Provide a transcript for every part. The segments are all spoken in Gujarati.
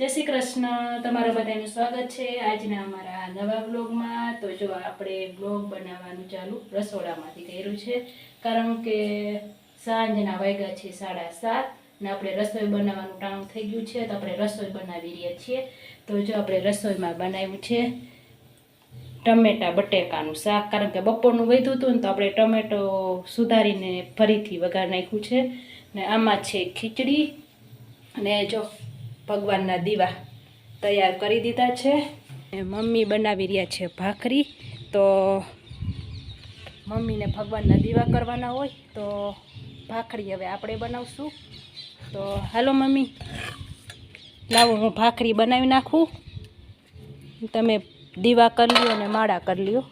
જય શ્રી કૃષ્ણ, તમારા બધાનું સ્વાગત છે આજના અમારા નવા બ્લોગમાં। તો જો આપણે બ્લોગ બનાવવાનું ચાલુ રસોડામાંથી કર્યું છે, કારણ કે સાંજના વાગ્યા છે 7:30 ને આપણે રસોઈ બનાવવાનું ટાણું થઈ ગયું છે, તો આપણે રસોઈ બનાવી રહ્યા છીએ। તો જો આપણે રસોઈમાં બનાવ્યું છે ટમેટા બટેકાનું શાક, કારણ કે બપોરનું વધ્યું હતું ને તો આપણે ટમેટો સુધારીને ફરીથી વઘાર નાખ્યું છે, ને આમાં છે ખીચડી, અને જો ભગવાનના દીવા તૈયાર કરી દીધા છે। મમ્મી બનાવી રહ્યા છે ભાખરી, તો મમ્મીને ભગવાનના દીવા કરવાના હોય તો ભાખરી હવે આપણે બનાવશું। તો હાલો મમ્મી, લાવો હું ભાખરી બનાવી નાખું, તમે દીવા કરી લ્યો અને માળા કરી લ્યો।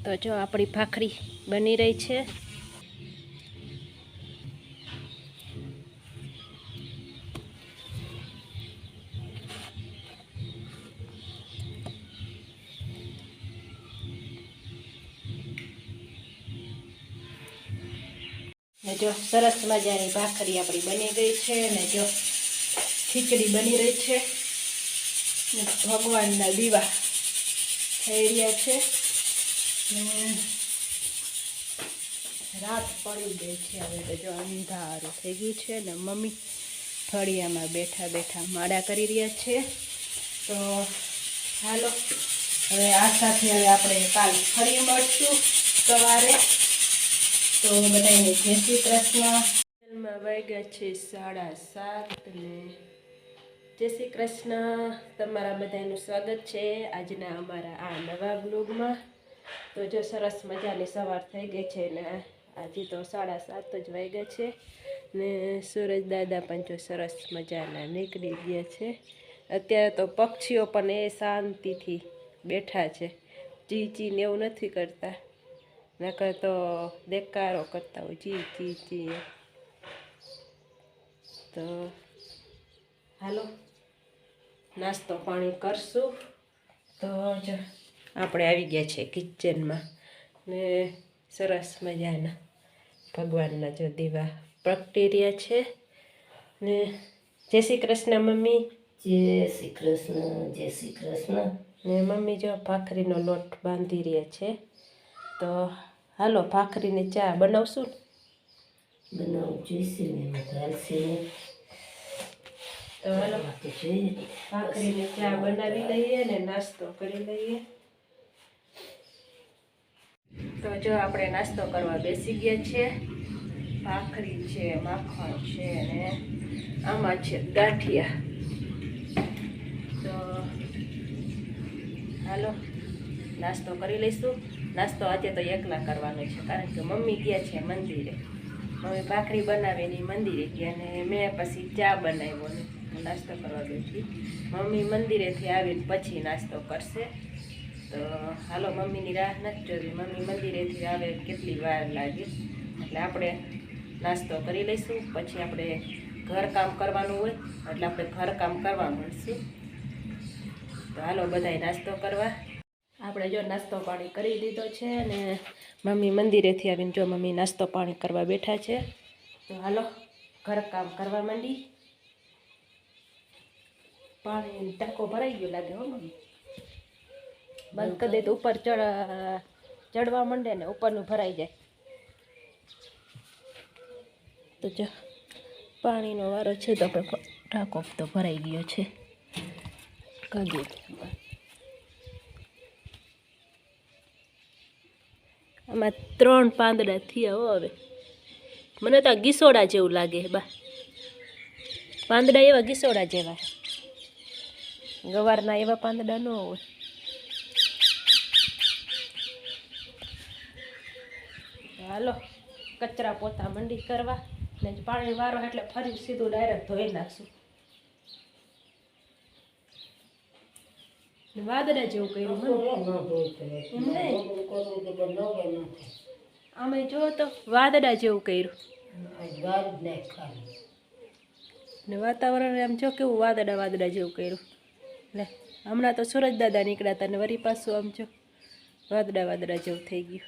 તો જો આપણી ભાખરી બની રહી છે। ને જો સરસ મજાની ભાખરી આપણી બની ગઈ છે, ને જો ખીચડી બની રહી છે, ને ભગવાનના દીવા થઈ રહ્યા છે, રાત પડી ગઈ છે હવે તો જો અંધારું થઈ ગયું છે, ને મમ્મી ફળિયામાં બેઠા બેઠા માળા કરી રહ્યા છે। તો હાલો હવે આ સાથે હવે આપણે કાલ ફરી મળશું સવારે। તો બધાને જય શ્રી કૃષ્ણ। વાગ્યા છે 7:30 ને જય શ્રી કૃષ્ણ, તમારા બધાનું સ્વાગત છે આજના અમારા આ નવા બ્લોગમાં। તો જો સરસ મજાની સવાર થઈ ગઈ છે, ને આજે તો 7:30 જ વાગ્યા છે, ને સૂરજ દાદા પણ જો સરસ મજાના નીકળી ગયા છે। અત્યારે તો પક્ષીઓ પણ એ શાંતિથી બેઠા છે, ચી ચી ને એવું નથી કરતા, નકર તો દેકારો કરતા હોય ચી ચી ચી। તો હાલો નાસ્તો પાણી કરશું। તો જો આપણે આવી ગયા છે કિચનમાં, ને સરસ મજાના ભગવાનના જો દીવા પ્રગટી રહ્યા છે, ને જય શ્રી કૃષ્ણ મમ્મી। જય શ્રી કૃષ્ણ, જય શ્રી કૃષ્ણ। ને મમ્મી જો ભાખરીનો લોટ બાંધી રહ્યા છે, તો હાલો ભાખરીની ચા બનાવશું ને? બનાવું જોઈશે ને ચાલશે ને, તો હાલો ભાખરીની ચા બનાવી લઈએ ને નાસ્તો કરી લઈએ। તો જો આપણે નાસ્તો કરવા બેસી ગયા છે, ભાખરી છે, માખણ છે, ને આમાં છે ગાંઠિયા। તો હાલો નાસ્તો કરી લઈશું। નાસ્તો આજે તો એકલા કરવાનો છે, કારણ કે મમ્મી ગયા છે મંદિરે, મમ્મી ભાખરી બનાવીને મંદિરે ગયા, ને મેં પછી ચા બનાવ્યો ને નાસ્તો કરવા બેઠી। મમ્મી મંદિરેથી આવીને પછી નાસ્તો કરશે। તો હાલો મમ્મીની રાહ નથી જોવી, મમ્મી મંદિરેથી આવે કેટલી વાર લાગે, એટલે આપણે નાસ્તો કરી લઈશું, પછી આપણે ઘરકામ કરવાનું હોય એટલે આપણે ઘરકામ કરવા મળશું। તો હાલો બધાય નાસ્તો કરવા। આપણે જો નાસ્તો પાણી કરી દીધો છે, ને મમ્મી મંદિરેથી આવીને જો મમ્મી નાસ્તો પાણી કરવા બેઠા છે। તો હાલો ઘરકામ કરવા માંડી। પાણી ટાંકો ભરાઈ ગયો લાગે હો મમ્મી, બંધ કરી દે તો ઉપર ચડવા માંડે ને ઉપરનું ભરાઈ જાય। તો જો પાણીનો વારો છે, તો આપણે ટાંકો તો ભરાઈ ગયો છે, કરી આમાં 3 પાંદડા થયા હો હવે. મને તો આ ગીસોડા જેવું લાગે બા. પાંદડા એવા ગીસોડા જેવા. ગવારના એવા પાંદડા ન હોય. હાલો કચરા પોતા મંડી કરવા ને પાણી વારો એટલે ફરી સીધું ડાયરેક્ટ ધોઈ નાખશું. વાદળા જેવું કર્યું અમે જો તો વાદળા જેવું કર્યું ને વાતાવરણ આમ જો કેવું વાદળા જેવું કર્યું. લે હમણાં તો સુરજ દાદા નીકળ્યા હતા ને વરી પાછું આમ જો વાદળા જેવું થઈ ગયું.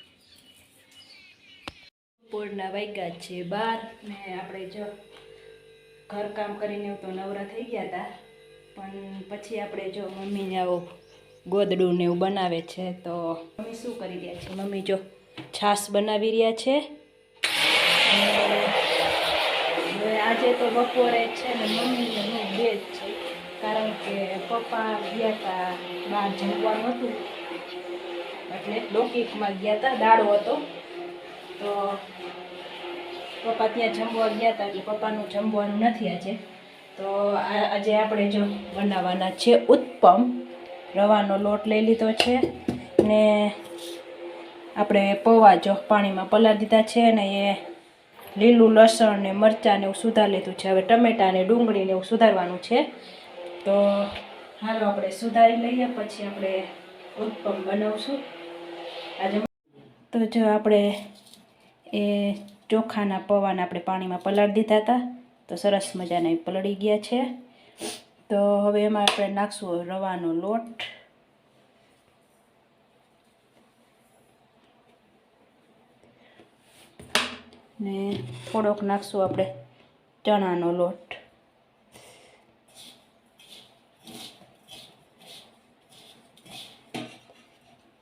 બપોરના વાગ્યા છે 12 ને આપણે જો ઘરકામ કરીને તો નવરા થઈ ગયા હતા. પણ પછી આપણે જો મમ્મીને આવું ગોદડું ને એવું બનાવે છે તો મમ્મી શું કરી રહ્યા છે? મમ્મી જો છાશ બનાવી રહ્યા છે. હવે આજે તો બપોરે છે ને મમ્મીને હું બે જ છે, કારણ કે પપ્પા ગયા હતા બહાર જમવાનું હતું એટલે લોકિકમાં ગયા હતા, દાડો હતો તો પપ્પા ત્યાં જમવા ગયા હતા એટલે પપ્પાનું જમવાનું નથી આજે. તો આજે આપણે જો બનાવવાના છે ઉત્પમ. રવાનો લોટ લઈ લીધો છે ને આપણે પૌવા જો પાણીમાં પલાળી દીધા છે ને એ લીલું લસણ ને મરચાં ને એવું સુધારી લીધું છે. હવે ટમેટાં ને ડુંગળી ને એવું સુધારવાનું છે. તો હાલો આપણે સુધારી લઈએ પછી આપણે ઉત્પમ બનાવશું આજે. તો જો આપણે એ ચોખાના પૌવાને આપણે પાણીમાં પલાળી દીધા હતા તો સરસ મજાના પલળી ગયા છે. તો હવે એમાં આપણે નાખશું રવાનો લોટ ને થોડોક નાખશું આપણે ચણાનો લોટ.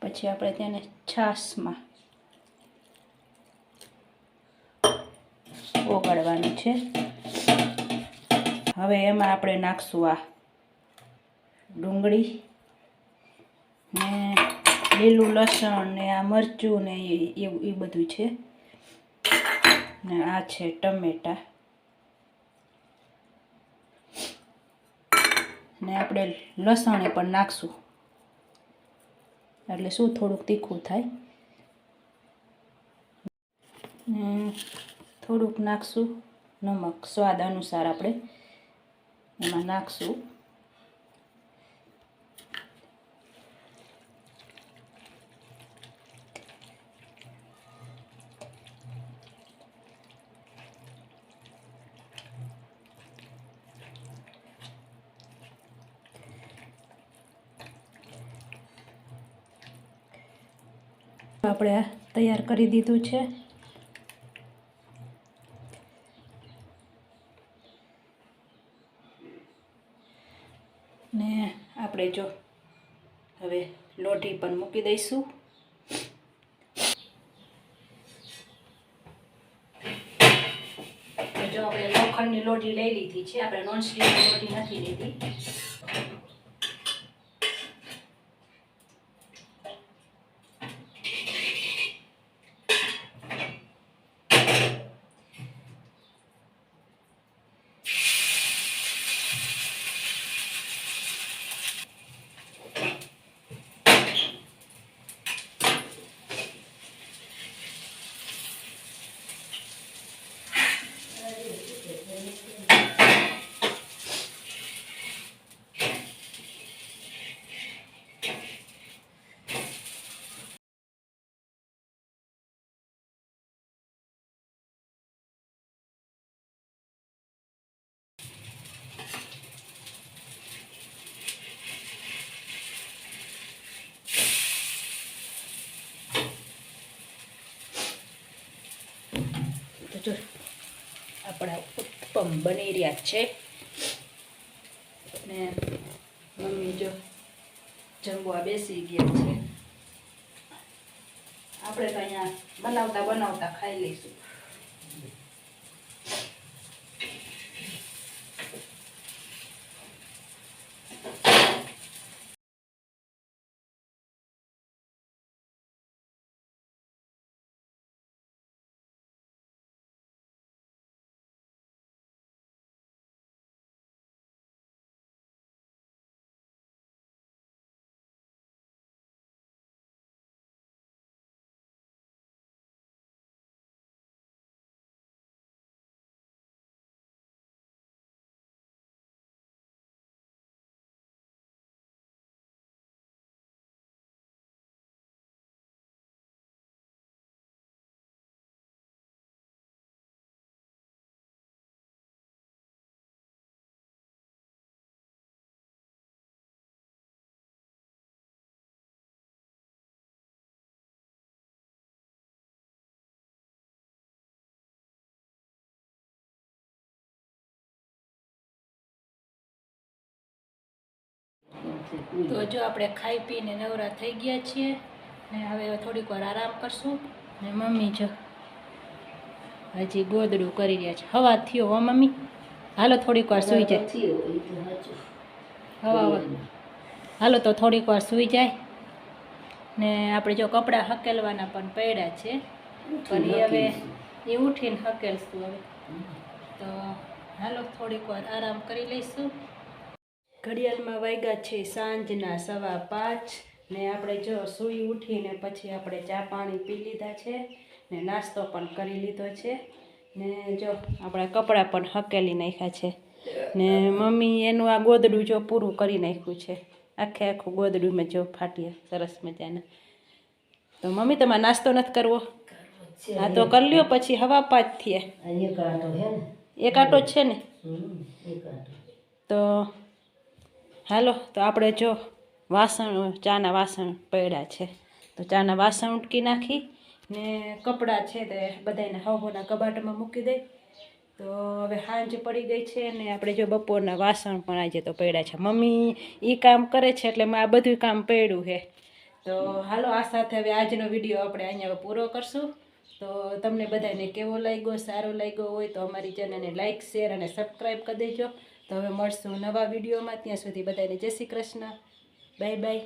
પછી આપણે તેને છાશમાં ઓગાળવાનું છે. હવે એમાં આપણે નાખશું આ ડુંગળી ને લીલું લસણ ને આ મરચું ને એ બધું છે ને આ છે ટમેટાં ને આપણે લસણે પણ નાખશું એટલે શું થોડુંક તીખું થાય. ને થોડુંક નાખશું નમક સ્વાદ અનુસાર આપણે એમાં નાખશું. આપણે આ તૈયાર કરી દીધું છે. ને આપણે જો હવે લોઢી પણ મૂકી દઈશું. જો આપણે લોખંડની લોઢી લઈ લીધી છે, આપણે નોનસ્ટિકની લોઢી નથી લીધી. તો જો આપણા ઉત્પમ બની રહ્યા છે ને મમ્મી જો જમવા બેસી ગયા છે. આપણે તો અહીંયા બનાવતા ખાઈ લઈશું. તો જો આપણે ખાઈ પીને નવરા થઈ ગયા છીએ ને હવે થોડીક વાર આરામ કરશું ને મમ્મી જો હજી ગોદડું કરી રહ્યા છે. હવા થયો હો મમ્મી, હાલો થોડીક વાર સૂઈ જાય. હવા હાલો તો થોડીક વાર સૂઈ જાય ને આપણે જો કપડાં હકેલવાના પણ પડ્યા છે પણ એ હવે એ ઉઠીને હકેલશું હવે. તો હાલો થોડીક વાર આરામ કરી લઈશું. ઘડિયાળમાં વાગ્યા છે સાંજના 5:15 ને આપણે જો સૂઈ ઉઠીને પછી આપણે ચા પાણી પી લીધા છે ને નાસ્તો પણ કરી લીધો છે ને જો આપણા કપડાં પણ હકેલી નાખ્યા છે ને મમ્મી એનું આ ગોદડું જો પૂરું કરી નાખ્યું છે. આખું ગોદડું મેં જો ફાટ્યા સરસ મજાના. તો મમ્મી તમારે નાસ્તો નથી કરવો? હા તો કરી લ્યો પછી 5:15 થયા. એક આટો જ છે ને? તો હાલો તો આપણે જો વાસણ ચાના વાસણ પડ્યા છે તો ચાના વાસણ ઉટકી નાખી ને કપડાં છે તે બધાને હવોના કબાટમાં મૂકી દઈ. તો હવે સાંજ પડી ગઈ છે ને આપણે જો બપોરના વાસણ પણ આજે તો પડ્યા છે. મમ્મી એ કામ કરે છે એટલે મેં આ બધું કામ પડ્યું છે. તો હાલો આ સાથે હવે આજનો વિડીયો આપણે અહીંયા પૂરો કરશું. તો તમને બધાને કેવો લાગ્યો, સારો લાગ્યો હોય તો અમારી ચેનલને લાઇક શેર અને સબસ્ક્રાઈબ કરી દેજો. તો હવે મળશું નવા વિડીયોમાં. ત્યાં સુધી બધાને જય શ્રી કૃષ્ણ. Bye bye.